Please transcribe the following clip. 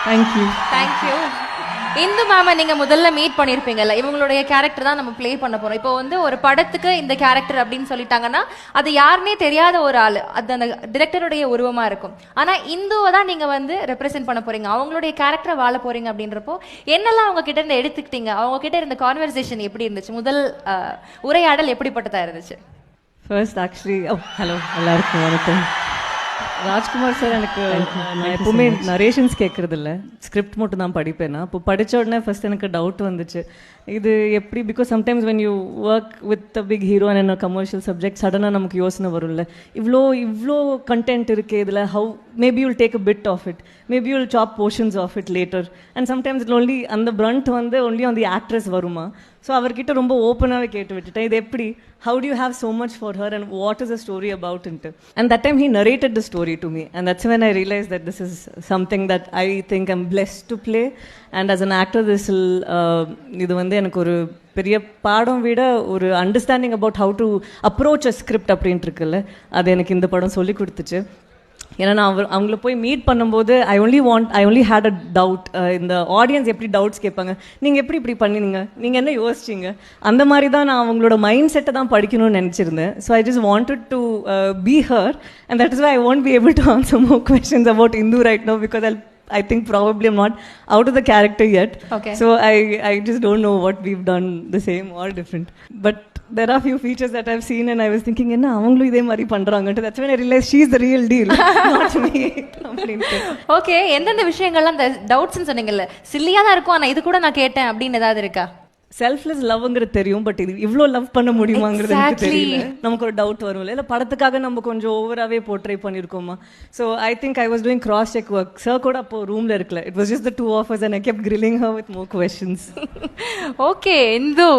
Thank you. Thank you. Hindu மேம நீங்க முதல்ல meet பண்ணிருப்பீங்கல்ல, இவங்களுடைய கேரக்டர் தான் நம்ம ப்ளே பண்ண போறோம். இப்போ வந்து ஒரு படத்துக்கு இந்த கேரக்டர் அப்படின்னு சொல்லிட்டாங்கன்னா அது யாருன்னே தெரியாத ஒரு ஆளு, அது அந்த டிரெக்டருடைய உருவமா இருக்கும். ஆனா இந்துவை தான் நீங்க வந்து ரெப்ரசென்ட் பண்ண போறீங்க, அவங்களுடைய கேரக்டரை வாழ போறீங்க. அப்படின்றப்போ என்னெல்லாம் அவங்க கிட்ட இருந்து எடுத்துக்கிட்டீங்க, அவங்க கிட்ட இருந்த கான்வர்சேஷன் எப்படி இருந்துச்சு, முதல் உரையாடல் எப்படிப்பட்டதா இருந்துச்சு? ஃபர்ஸ்ட் ஆக்சுவலி ஹலோ எல்லாருக்கும் வணக்கம். ராஜ்குமார் சார் எனக்கு நான் எப்பவுமே நரேஷன்ஸ் கேட்கறது இல்லை, ஸ்கிரிப்ட் மட்டும் தான் படிப்பேன். நான் இப்போ படித்த உடனே ஃபர்ஸ்ட் எனக்கு டவுட் வந்துச்சு, இது எப்படி, because sometimes when you work with a big hero and a commercial subject சடனாக நமக்கு யோசனை வரும்ல, இவ்வளோ கண்டென்ட் இருக்குது இதில், how maybe you'll take a bit of it, maybe you'll chop portions of it later, and sometimes it only அந்த front வந்து only on the actress வருமா. ஸோ அவர்கிட்ட ரொம்ப ஓப்பனாகவே கேட்டு விட்டுட்டேன், இது எப்படி, how do you have so much for her and what is the story about into. And that time he narrated the story to me, and that's when I realized that this is something that I think I'm blessed to play, and as an actor this will இது வந்து எனக்கு ஒரு பெரிய பாடம் விட ஒரு understanding about how to approach a script அப்படின்ட்டு இருக்குல்ல, அது எனக்கு இந்த படம் சொல்லி கொடுத்துச்சு. ஏன்னா நான் அவங்கள போய் மீட் பண்ணும்போது I only had a doubt, இந்த ஆடியன்ஸ் எப்படி டவுட்ஸ் கேட்பாங்க, நீங்கள் எப்படி இப்படி பண்ணினீங்க, நீங்கள் என்ன யோசிச்சிங்க, அந்த மாதிரி தான் நான் அவங்களோட மைண்ட் செட்டை தான் படிக்கணும்னு நினச்சிருந்தேன். So I just wanted to be her, and that is why I won't be able to answer more questions about Indu right now, because I think probably I'm not out of the character yet. Okay. So I just don't know what we've done the same or different. But there are few features that I've seen and I was thinking, enna avanglu idhe mari pandranga. That's when I realized she's the real deal, not me. Okay, எந்தெந்த விஷயங்கள்லாம் அந்த டவுட்ஸ்னு சொன்னீங்கல்ல, சில்லியா தான் இருக்கும், ஆனா இது கூட நான் கேட்டேன் அப்படின்னு ஏதாவது இருக்கா? செல்ஃப்லெஸ் லவ்ங்கிறது தெரியும், பட் இது இவ்வளோ லவ் பண்ண முடியுமாங்கிறது எனக்கு தெரியல. நமக்கு ஒரு டவுட் வரும்ல, இல்லை படத்துக்காக நம்ம கொஞ்சம் ஓவராகவே போர்ட்ரை பண்ணியிருக்கோமா. So I think I was doing cross check work. Sir கூட அப்போ ரூமில் இருக்கல, it was just the two of us and I kept grilling her with more questions. Okay Hindu.